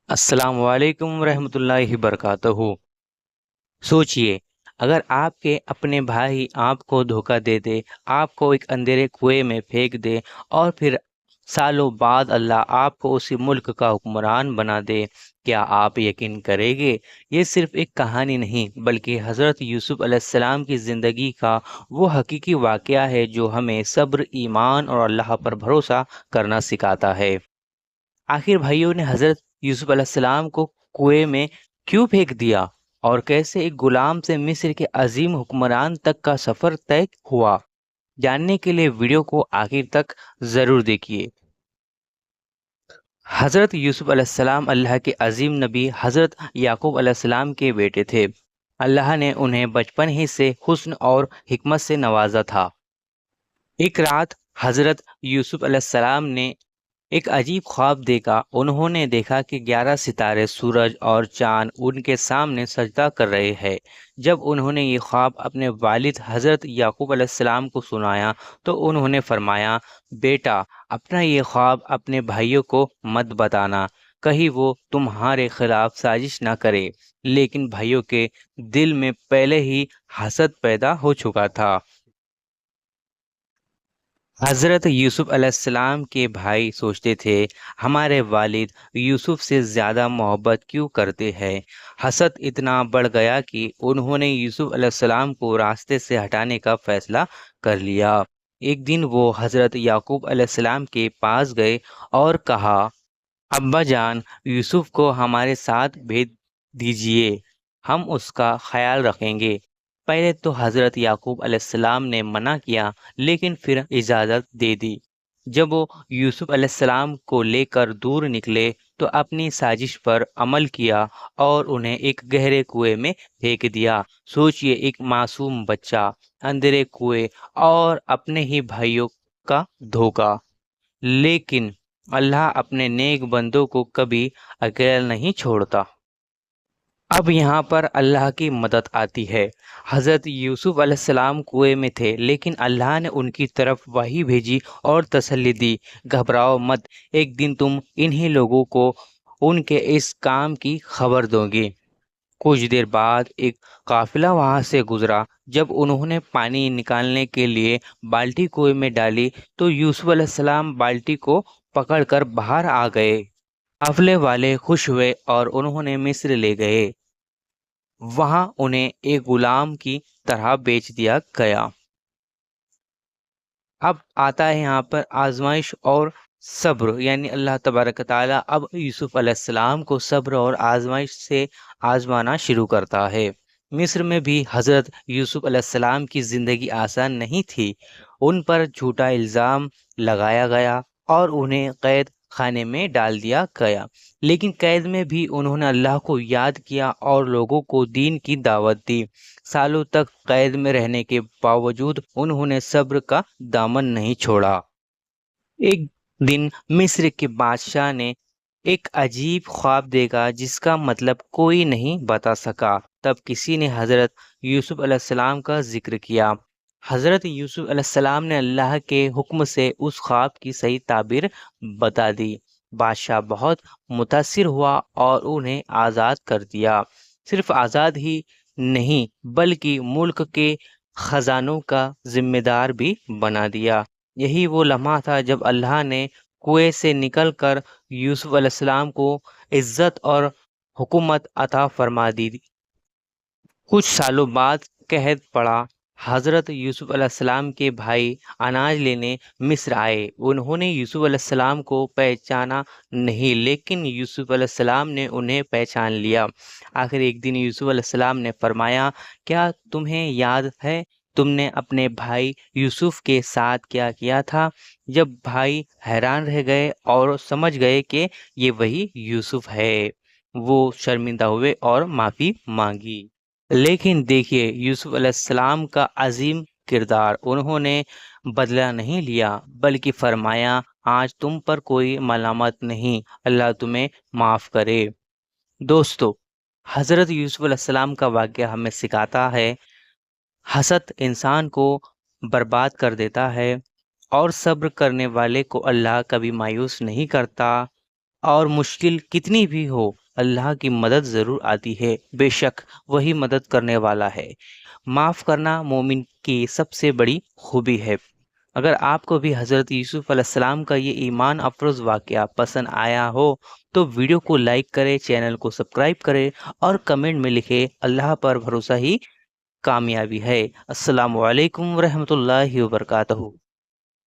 السلام علیکم ورحمۃ اللہ وبرکاتہ۔ سوچئے، اگر آپ کے اپنے بھائی آپ کو دھوکہ دے دے، آپ کو ایک اندھیرے کنویں میں پھینک دے اور پھر سالوں بعد اللہ آپ کو اسی ملک کا حکمران بنا دے، کیا آپ یقین کریں گے؟ یہ صرف ایک کہانی نہیں بلکہ حضرت یوسف علیہ السلام کی زندگی کا وہ حقیقی واقعہ ہے جو ہمیں صبر، ایمان اور اللہ پر بھروسہ کرنا سکھاتا ہے۔ آخر بھائیوں نے حضرت یوسف علیہ السلام کو کنویں میں کیوں پھینک دیا اور کیسے ایک غلام سے مصر کے عظیم حکمران تک کا سفر طے ہوا؟ جاننے کے لیے ویڈیو کو آخر تک ضرور دیکھیے۔ حضرت یوسف علیہ السلام اللہ کے عظیم نبی حضرت یعقوب علیہ السلام کے بیٹے تھے۔ اللہ نے انہیں بچپن ہی سے حسن اور حکمت سے نوازا تھا۔ ایک رات حضرت یوسف علیہ السلام نے ایک عجیب خواب دیکھا۔ انہوں نے دیکھا کہ 11 ستارے، سورج اور چاند ان کے سامنے سجدہ کر رہے ہیں۔ جب انہوں نے یہ خواب اپنے والد حضرت یعقوب علیہ السلام کو سنایا تو انہوں نے فرمایا، بیٹا، اپنا یہ خواب اپنے بھائیوں کو مت بتانا، کہیں وہ تمہارے خلاف سازش نہ کرے۔ لیکن بھائیوں کے دل میں پہلے ہی حسد پیدا ہو چکا تھا۔ حضرت یوسف علیہ السلام کے بھائی سوچتے تھے، ہمارے والد یوسف سے زیادہ محبت کیوں کرتے ہیں؟ حسد اتنا بڑھ گیا کہ انہوں نے یوسف علیہ السلام کو راستے سے ہٹانے کا فیصلہ کر لیا۔ ایک دن وہ حضرت یعقوب علیہ السلام کے پاس گئے اور کہا، ابا جان، یوسف کو ہمارے ساتھ بھیج دیجیے، ہم اس کا خیال رکھیں گے۔ پہلے تو حضرت یعقوب علیہ السلام نے منع کیا، لیکن پھر اجازت دے دی۔ جب وہ یوسف علیہ السلام کو لے کر دور نکلے تو اپنی سازش پر عمل کیا اور انہیں ایک گہرے کنویں میں پھینک دیا۔ سوچئے، ایک معصوم بچہ، اندھیرے کنویں اور اپنے ہی بھائیوں کا دھوکہ۔ لیکن اللہ اپنے نیک بندوں کو کبھی اکیلا نہیں چھوڑتا۔ اب یہاں پر اللہ کی مدد آتی ہے۔ حضرت یوسف علیہ السلام کنویں میں تھے، لیکن اللہ نے ان کی طرف وحی بھیجی اور تسلی دی، گھبراؤ مت، ایک دن تم انہی لوگوں کو ان کے اس کام کی خبر دو گے۔ کچھ دیر بعد ایک قافلہ وہاں سے گزرا۔ جب انہوں نے پانی نکالنے کے لیے بالٹی کنویں میں ڈالی تو یوسف علیہ السلام بالٹی کو پکڑ کر باہر آ گئے۔ قافلے والے خوش ہوئے اور انہوں نے مصر لے گئے۔ وہاں انہیں ایک غلام کی طرح بیچ دیا گیا۔ اب آتا ہے یہاں پر آزمائش اور صبر، یعنی اللہ تبارک تعالیٰ اب یوسف علیہ السلام کو صبر اور آزمائش سے آزمانا شروع کرتا ہے۔ مصر میں بھی حضرت یوسف علیہ السلام کی زندگی آسان نہیں تھی۔ ان پر جھوٹا الزام لگایا گیا اور انہیں قید خانے میں ڈال دیا گیا، لیکن قید میں بھی انہوں نے اللہ کو یاد کیا اور لوگوں کو دین کی دعوت دی۔ سالوں تک قید میں رہنے کے باوجود انہوں نے صبر کا دامن نہیں چھوڑا۔ ایک دن مصر کے بادشاہ نے ایک عجیب خواب دیکھا جس کا مطلب کوئی نہیں بتا سکا۔ تب کسی نے حضرت یوسف علیہ السلام کا ذکر کیا۔ حضرت یوسف علیہ السلام نے اللہ کے حکم سے اس خواب کی صحیح تعبیر بتا دی۔ بادشاہ بہت متاثر ہوا اور انہیں آزاد کر دیا۔ صرف آزاد ہی نہیں بلکہ ملک کے خزانوں کا ذمہ دار بھی بنا دیا۔ یہی وہ لمحہ تھا جب اللہ نے کنویں سے نکل کر یوسف علیہ السلام کو عزت اور حکومت عطا فرما دی۔ کچھ سالوں بعد قحط پڑا۔ حضرت یوسف علیہ السلام کے بھائی اناج لینے مصر آئے۔ انہوں نے یوسف علیہ السلام کو پہچانا نہیں، لیکن یوسف علیہ السلام نے انہیں پہچان لیا۔ آخر ایک دن یوسف علیہ السلام نے فرمایا، کیا تمہیں یاد ہے تم نے اپنے بھائی یوسف کے ساتھ کیا کیا تھا؟ جب بھائی حیران رہ گئے اور سمجھ گئے کہ یہ وہی یوسف ہے، وہ شرمندہ ہوئے اور معافی مانگی۔ لیکن دیکھیے یوسف علیہ السلام کا عظیم کردار، انہوں نے بدلہ نہیں لیا بلکہ فرمایا، آج تم پر کوئی ملامت نہیں، اللہ تمہیں معاف کرے۔ دوستو، حضرت یوسف علیہ السلام کا واقعہ ہمیں سکھاتا ہے، حسد انسان کو برباد کر دیتا ہے اور صبر کرنے والے کو اللہ کبھی مایوس نہیں کرتا۔ اور مشکل کتنی بھی ہو اللہ کی مدد ضرور آتی ہے، بے شک وہی مدد کرنے والا ہے۔ معاف کرنا مومن کی سب سے بڑی خوبی ہے۔ اگر آپ کو بھی حضرت یوسف علیہ السلام کا یہ ایمان افروز واقعہ پسند آیا ہو تو ویڈیو کو لائک کرے، چینل کو سبسکرائب کرے اور کمنٹ میں لکھے اللہ پر بھروسہ ہی کامیابی ہے۔ السلام علیکم ورحمۃ اللہ وبرکاتہ۔